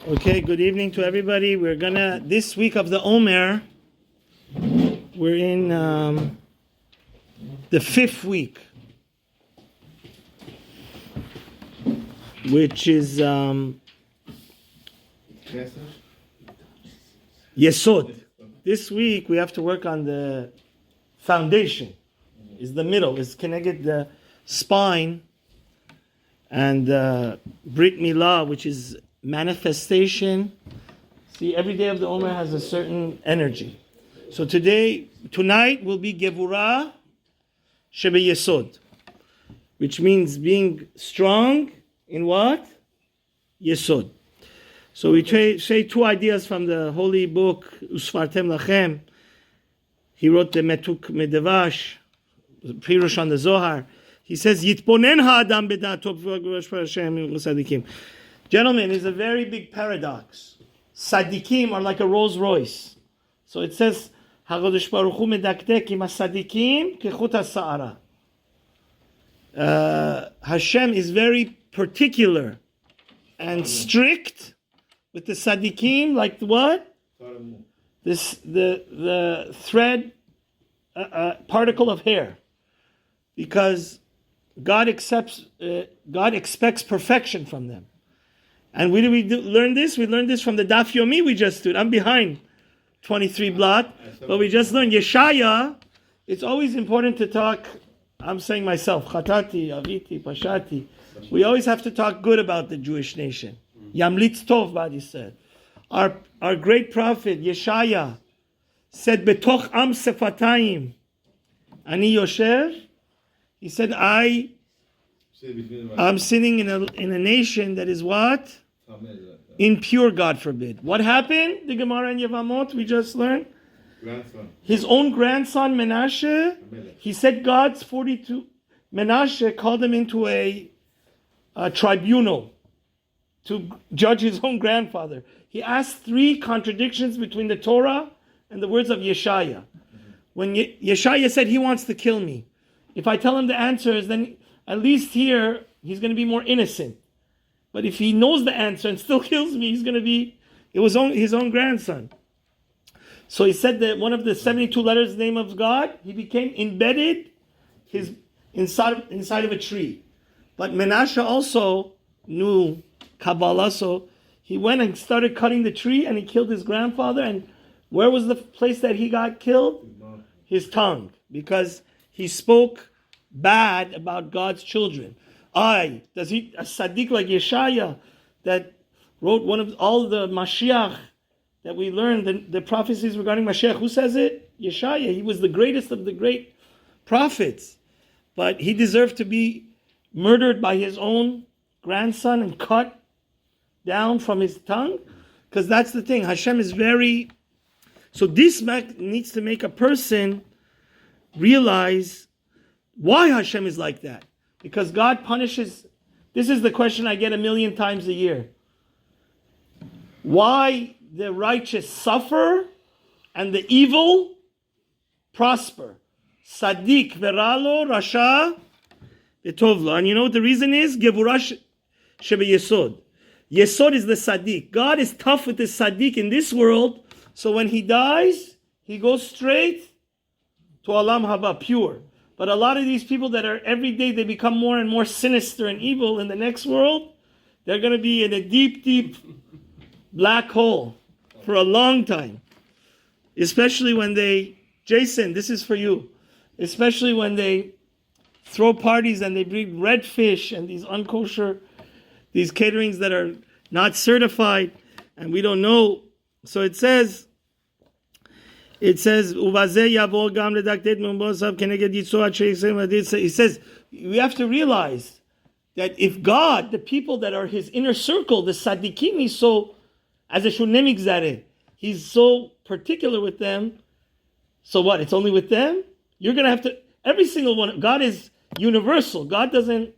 Okay, good evening to everybody. We're gonna, this week of the Omer, we're in the fifth week, which is Yesod. This week we have to work on the foundation, is the middle, is connected the spine, and Brit Milah, which is manifestation. See, every day of the Omer has a certain energy. So tonight will be Gevurah Shebe Yesod, which means being strong in what? Yesod. So we say two ideas from the holy book, Usfartem Lachem. He wrote the Metuk Medevash, Pirush on the Zohar. He says, Yitponen ha'adam b'da'ato b'Hashem. Gentlemen, is a very big paradox. Sadikim are like a Rolls Royce. So it says, HaKadosh Baruch Hu medakdek im sadikim kechut ha'sa'ara. Hashem is very particular and strict with the sadikim, like what? The thread, particle of hair, because God expects perfection from them. And where do we learn this? We learned this from the Daf Yomi we just did. I'm behind 23 blot, but we just learned Yeshaya. It's always important to talk. I'm saying myself, Chatati, Aviti, Pashati. We always have to talk good about the Jewish nation. Yamlitz Tov, Badi said. Our great prophet Yeshaya said, "Betoch am sefatayim, ani yoshev." He said, "I'm sitting in a nation that is what? Impure, God forbid." What happened? The Gemara in Yevamot we just learned. Grandson. His own grandson Menashe. He said God's 42. Menashe called him into a tribunal to judge his own grandfather. He asked three contradictions between the Torah and the words of Yeshaya. When Yeshaya said he wants to kill me, if I tell him the answers, then at least here he's going to be more innocent. But if he knows the answer and still kills me, it was his own grandson. So he said that one of the 72 letters, the name of God, he became embedded inside of a tree. But Menashe also knew Kabbalah, so he went and started cutting the tree and he killed his grandfather. And where was the place that he got killed? His tongue, because he spoke bad about God's children. A Sadiq like Yeshaya that wrote one of all the Mashiach that we learned, the prophecies regarding Mashiach. Who says it? Yeshaya. He was the greatest of the great prophets. But he deserved to be murdered by his own grandson and cut down from his tongue. Because that's the thing. Hashem is very... So this needs to make a person realize why Hashem is like that. Because God punishes... This is the question I get 1,000,000 times a year. Why the righteous suffer and the evil prosper? Sadiq veralo, Rasha vetovlo. And you know what the reason is? Gevurah shebe Yesod. Yesod is the Sadiq. God is tough with the Sadiq in this world, so when he dies, he goes straight to Alam Haba, pure. But a lot of these people that are every day, they become more and more sinister and evil in the next world, they're going to be in a deep, deep black hole for a long time. Especially when Jason, this is for you, especially when they throw parties and they bring red fish and these unkosher, these caterings that are not certified, and we don't know. So it says, he says, we have to realize that if God, the people that are his inner circle, the Sadiqim, he's so, as a shunemik zare, he's so particular with them. So what? It's only with them? You're going to have to, every single one, God is universal. God doesn't,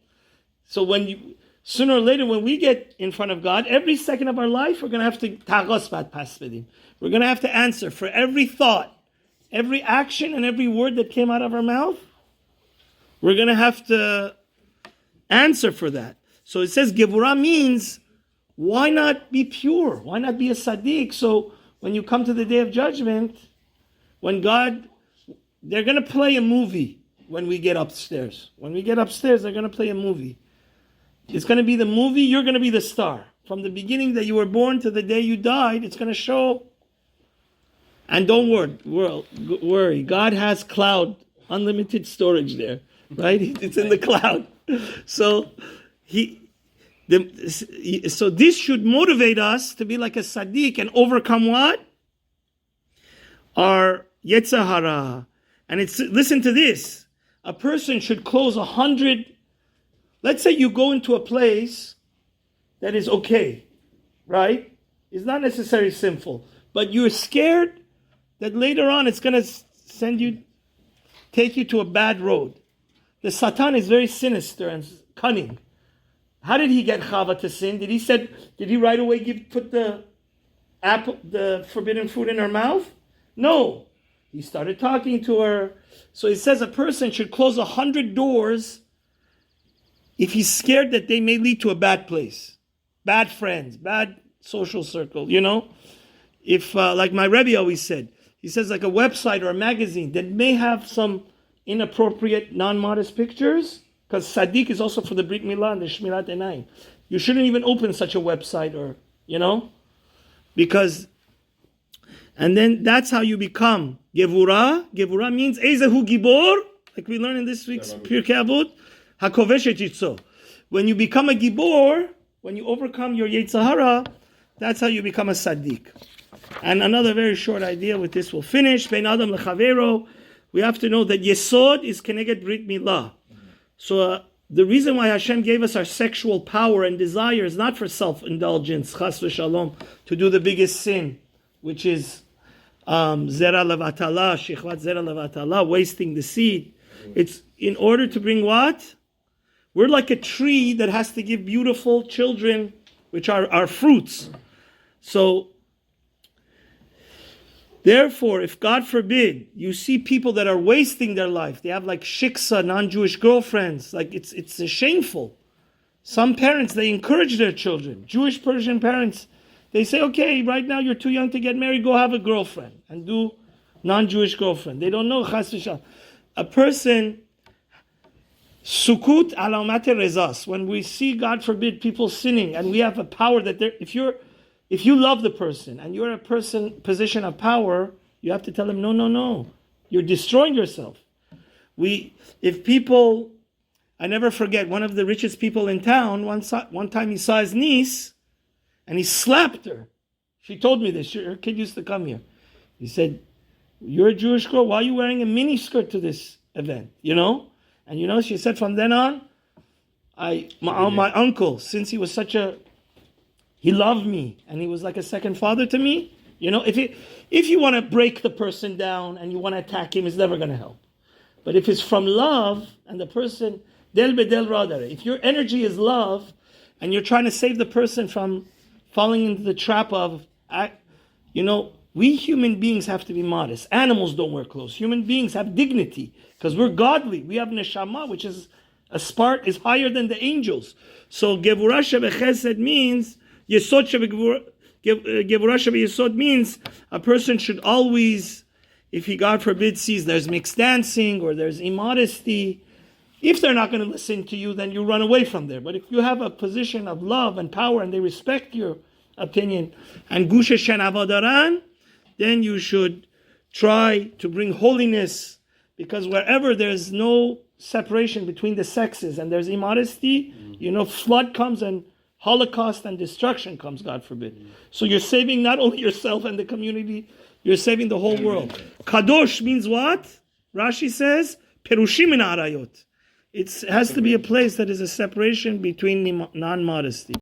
so sooner or later when we get in front of God, every second of our life, we're going to have to, we're going to have to answer for every thought, every action, and every word that came out of our mouth. We're going to have to answer for that. So it says Gevurah means why not be pure? Why not be a tzaddik? So when you come to the day of judgment, when God, they're going to play a movie when we get upstairs. When we get upstairs, they're going to play a movie. It's going to be the movie, you're going to be the star. From the beginning that you were born to the day you died, it's going to show. And don't worry. God has cloud, unlimited storage there, right? It's in the cloud. So so this should motivate us to be like a tzaddik and overcome what? Our Yetzer Hara. And listen to this. A person should close 100. Let's say you go into a place that is okay, right? It's not necessarily sinful, but you're scared that later on it's going to take you to a bad road. The Satan is very sinister and cunning. How did he get Chava to sin? Did he right away put the forbidden fruit in her mouth? No. He started talking to her. So it says a person should close 100 doors if he's scared that they may lead to a bad place, bad friends, bad social circle, If, like my Rebbe always said, he says like a website or a magazine that may have some inappropriate, non-modest pictures, because Tzaddik is also for the Brit Milah and the Shmirat Einayim. You shouldn't even open such a website or, because, and then that's how you become Gevurah. Gevurah means Ezehu Gibor, like we learned in this week's Pirkei Avot, HaKovesh et Yitzro. When you become a Gibor, when you overcome your Yetzer Hara, that's how you become a Tzaddik. And another very short idea with this we'll finish. Ben Adam lechavero. We have to know that Yesod is Keneged Brit Milah. So the reason why Hashem gave us our sexual power and desire is not for self-indulgence, chas v'shalom, to do the biggest sin, which is zera levatala, shichvat zera levatala, wasting the seed. It's in order to bring what? We're like a tree that has to give beautiful children, which are our fruits. So therefore, if God forbid, you see people that are wasting their life, they have like shiksa, non-Jewish girlfriends, like it's shameful. Some parents, they encourage their children. Jewish Persian parents, they say, okay, right now you're too young to get married, go have a girlfriend and do non-Jewish girlfriend. They don't know chas v'shalom. A person, sukut alamat rezas, when we see, God forbid, people sinning, and we have a power that if you love the person and you're a position of power, you have to tell them, no. You're destroying yourself. I never forget, one of the richest people in town, one time he saw his niece and he slapped her. She told me this. Her kid used to come here. He said, you're a Jewish girl, why are you wearing a mini skirt to this event? And she said, from then on, my uncle, since he was he loved me, and he was like a second father to me. If you want to break the person down and you want to attack him, it's never going to help. But if it's from love, and the person, del bedel radare, if your energy is love, and you're trying to save the person from falling into the trap of, we human beings have to be modest. Animals don't wear clothes. Human beings have dignity, because we're godly. We have neshama, which is is higher than the angels. So Gevurah Shebechesed means, Yesod Gevurah Yesod means a person should always, if he, God forbid, sees there's mixed dancing or there's immodesty, if they're not going to listen to you, then you run away from there. But if you have a position of love and power and they respect your opinion, and Gushe Shen Avodaran, then you should try to bring holiness, because wherever there's no separation between the sexes and there's immodesty, flood comes and Holocaust and destruction comes, God forbid. So you're saving not only yourself and the community, you're saving the whole world. Kadosh means what? Rashi says, Perushim min arayot. It has to be a place that is a separation between non-modesty.